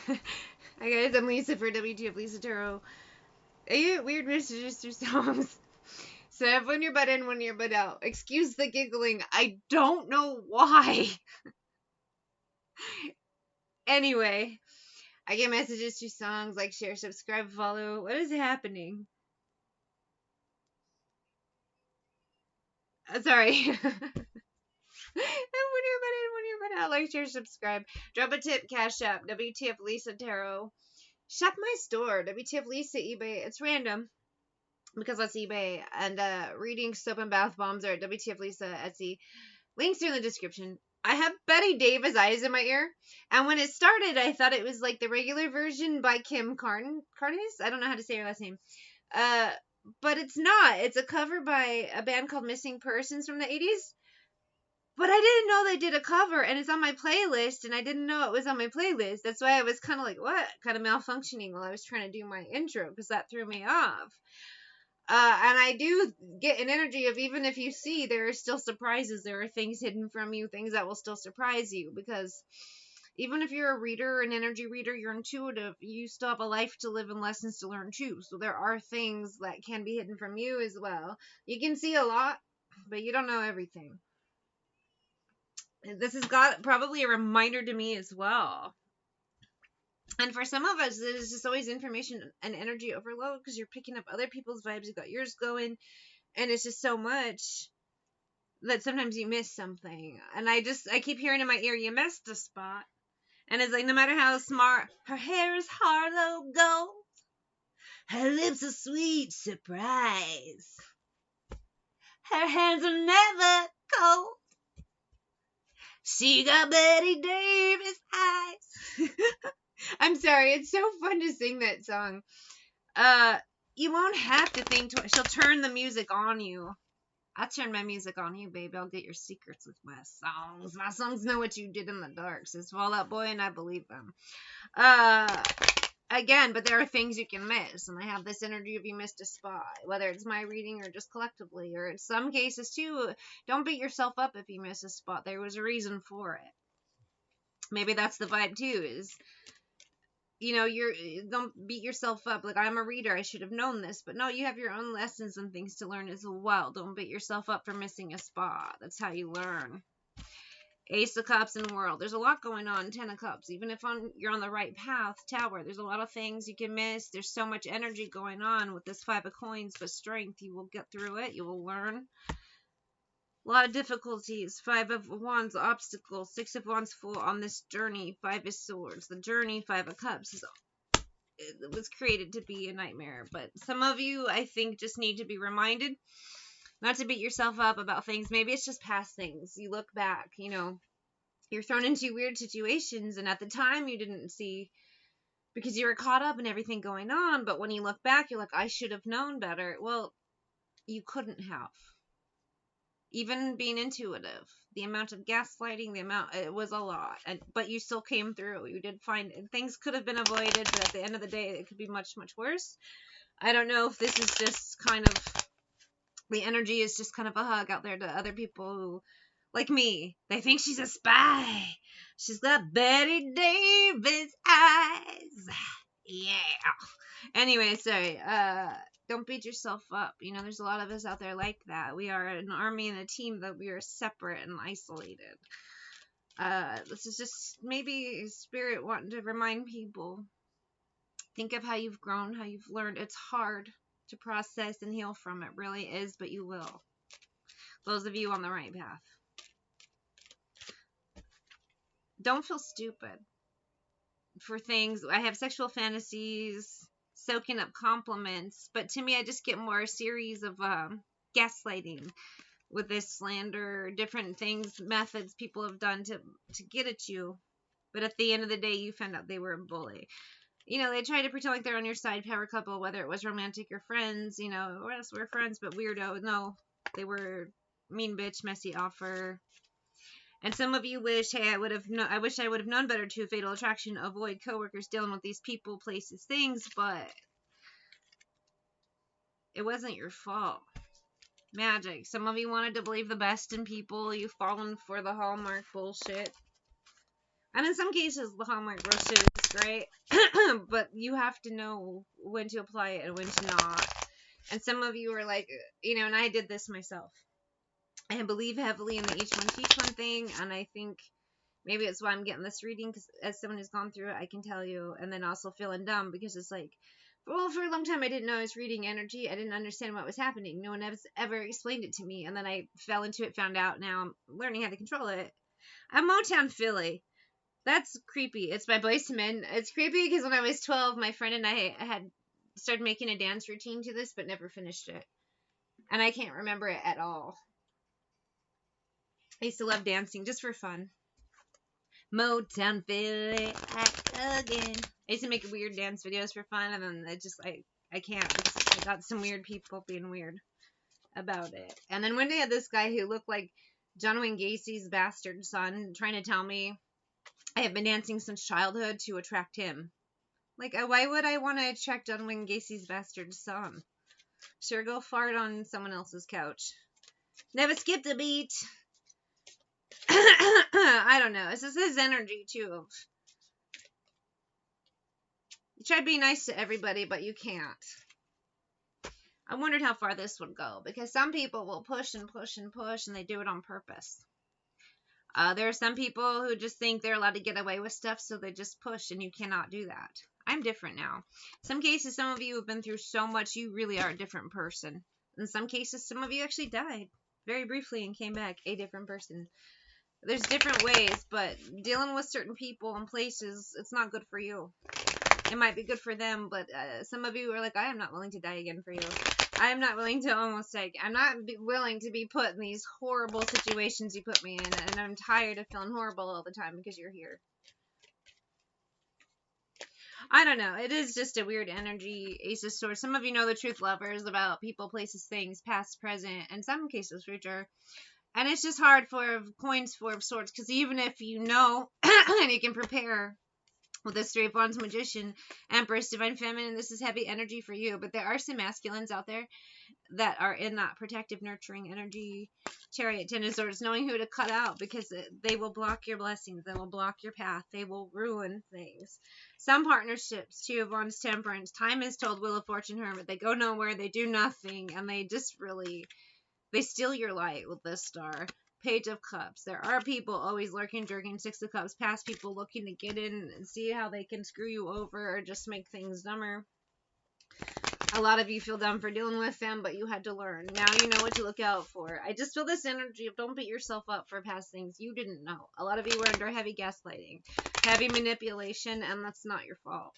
Hi guys, I'm Lisa for wtfLisa Tarot. I get weird messages through songs. So have when your butt in, when your butt out. Excuse the giggling. I don't know why. Anyway, I get messages through songs, like, share, subscribe, follow. What is happening? Sorry. When you're butt in, when you're butt out. Like, share, subscribe. Drop a tip, Cash App, wtfLisa Tarot. Shop my store, wtfLisa eBay. It's random, because that's eBay. And reading soap and bath bombs are at wtfLisa Etsy. Links are in the description. I have Betty Davis eyes in my ear, and when it started, I thought it was like the regular version by Kim Carnes. I don't know how to say her last name. Uh, but it's not. It's a cover by a band called Missing Persons from the 80s. But I didn't know they did a cover, and it's on my playlist, and I didn't know it was on my playlist. That's why I was kind of like, what? Kind of malfunctioning while I was trying to do my intro, because that threw me off. And I do get an energy of, even if you see, there are still surprises. There are things hidden from you, things that will still surprise you. Because even if you're a reader, an energy reader, you're intuitive, you still have a life to live and lessons to learn too. So there are things that can be hidden from you as well. You can see a lot, but you don't know everything. This has got probably a reminder to me as well. And for some of us, it's just always information and energy overload, because you're picking up other people's vibes. You got yours going, and it's just so much that sometimes you miss something. And I keep hearing in my ear, you missed a spot. And it's like, no matter how smart, her hair is Harlow gold, her lips a sweet surprise, her hands are never cold, she got Betty Davis eyes. I'm sorry, it's so fun to sing that song. You won't have to think twice. She'll turn the music on you. I'll turn my music on you, baby. I'll get your secrets with my songs. My songs know what you did in the dark, says Fall Out Boy, and I believe them. Again, but there are things you can miss, and I have this energy of you missed a spot, whether it's my reading or just collectively, or in some cases too. Don't beat yourself up if you miss a spot. There was a reason for it. Maybe that's the vibe too, is, don't beat yourself up like, I'm a reader, I should have known this. But no, you have your own lessons and things to learn as well. Don't beat yourself up for missing a spot. That's how you learn. Ace of Cups and World, there's a lot going on. 10 of Cups, even if you're on the right path. Tower, there's a lot of things you can miss. There's so much energy going on with this 5 of Coins, but strength, you will get through it. You will learn. A lot of difficulties. 5 of Wands, obstacles. 6 of Wands, full on this journey. 5 of Swords, the journey. 5 of Cups it was created to be a nightmare. But some of you, I think, just need to be reminded not to beat yourself up about things. Maybe it's just past things. You look back, you're thrown into weird situations, and at the time you didn't see, because you were caught up in everything going on. But when you look back, you're like, I should have known better. Well, you couldn't have. Even being intuitive, the amount of gaslighting, it was a lot. But you still came through. You did find things could have been avoided, but at the end of the day, it could be much, much worse. I don't know if this is just kind of, the energy is just kind of a hug out there to other people who, like me, they think she's a spy. She's got Betty Davis eyes. Yeah. Anyway, sorry. Don't beat yourself up. There's a lot of us out there like that. We are an army and a team, that we are separate and isolated. This is just maybe spirit wanting to remind people. Think of how you've grown, how you've learned. It's hard to process and heal from. It really is, but you will. Those of you on the right path. Don't feel stupid for things. I have sexual fantasies, soaking up compliments, but to me, I just get more a series of gaslighting with this slander, different things, methods people have done to get at you. But at the end of the day, you found out they were a bully. They try to pretend like they're on your side, power couple, whether it was romantic or friends. Yes, we're friends, but weirdo. No, they were mean bitch, messy offer. And some of you wish, hey, I wish I would have known better to. Fatal attraction, avoid coworkers dealing with these people, places, things, but it wasn't your fault. Magic. Some of you wanted to believe the best in people. You've fallen for the Hallmark bullshit. And in some cases, the Hallmark brochure is great, but you have to know when to apply it and when to not. And some of you are like, and I did this myself. I believe heavily in the each one teach one thing, and I think maybe it's why I'm getting this reading, because as someone who's gone through it, I can tell you, and then also feeling dumb because it's like, well, for a long time I didn't know I was reading energy. I didn't understand what was happening. No one has ever explained it to me, and then I fell into it, found out. Now I'm learning how to control it. I'm Motown Philly. That's creepy. It's by Bracelet. It's creepy because when I was 12, my friend and I had started making a dance routine to this, but never finished it. And I can't remember it at all. I used to love dancing just for fun. Motown Philly, act again. I used to make weird dance videos for fun, and then I can't because I got some weird people being weird about it. And then one day I had this guy who looked like John Wayne Gacy's bastard son trying to tell me I have been dancing since childhood to attract him. Like, why would I want to attract John Wayne Gacy's bastard son? Sure, go fart on someone else's couch. Never skipped a beat. I don't know. It's just his energy, too. You try to be nice to everybody, but you can't. I wondered how far this would go, because some people will push and push and push, and they do it on purpose. There are some people who just think they're allowed to get away with stuff, so they just push, and you cannot do that. I'm different now. Some cases, some of you have been through so much, you really are a different person. In some cases, some of you actually died very briefly and came back a different person. There's different ways, but dealing with certain people and places, it's not good for you. It might be good for them, but some of you are like, I am not willing to die again for you. I am not willing to almost die. I'm not willing to be put in these horrible situations you put me in, and I'm tired of feeling horrible all the time because you're here. I don't know. It is just a weird energy, Ace of Swords. Some of you know the truth lovers about people, places, things, past, present, and some cases future. And it's just hard for coins, Four of Swords, because even if you know and you can prepare with this Three of Wands, Magician, Empress, Divine Feminine, this is heavy energy for you. But there are some masculines out there that are in that protective, nurturing energy. Chariot, Ten of Swords, knowing who to cut out, because they will block your blessings. They will block your path. They will ruin things. Some partnerships, Two of Wands, Temperance, time is told, Wheel of Fortune, Hermit. They go nowhere. They do nothing. And they just really... they steal your light with this star. Page of Cups. There are people always lurking, jerking. Six of Cups. Past people looking to get in and see how they can screw you over or just make things dumber. A lot of you feel dumb for dealing with them, but you had to learn. Now you know what to look out for. I just feel this energy of don't beat yourself up for past things you didn't know. A lot of you were under heavy gaslighting, heavy manipulation, and that's not your fault.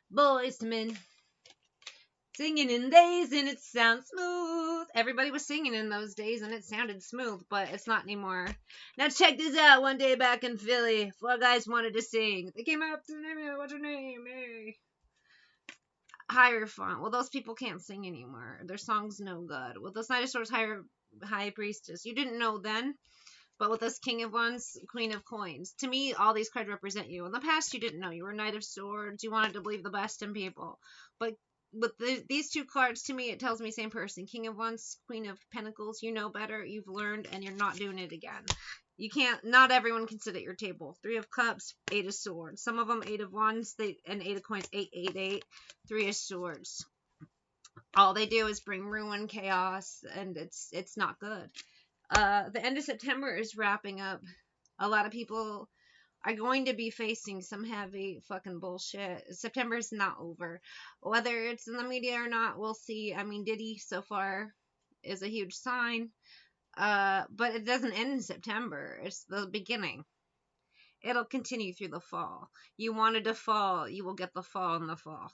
Boys to men. Singing in days and it sounds smooth. Everybody was singing in those days and it sounded smooth, but it's not anymore. Now check this out. One day back in Philly, four guys wanted to sing. They came up to me, what's your name? Hey. Hierophant. Well, those people can't sing anymore. Their song's no good. With this Knight of Swords, High Priestess. You didn't know then, but with this King of Wands, Queen of Coins. To me, all these cards represent you. In the past, you didn't know. You were Knight of Swords. You wanted to believe the best in people. But with these two cards, to me, it tells me same person. King of Wands, Queen of Pentacles. You know better. You've learned, and you're not doing it again. You can't, not everyone can sit at your table. Three of Cups, Eight of Swords. Some of them Eight of Wands, and Eight of Coins, 888. Three of Swords. All they do is bring ruin, chaos, and it's not good. The end of September is wrapping up. A lot of people are going to be facing some heavy fucking bullshit. September is not over. Whether it's in the media or not, we'll see. I mean, Diddy so far is a huge sign. But it doesn't end in September. It's the beginning. It'll continue through the fall. You wanted to fall, you will get the fall in the fall.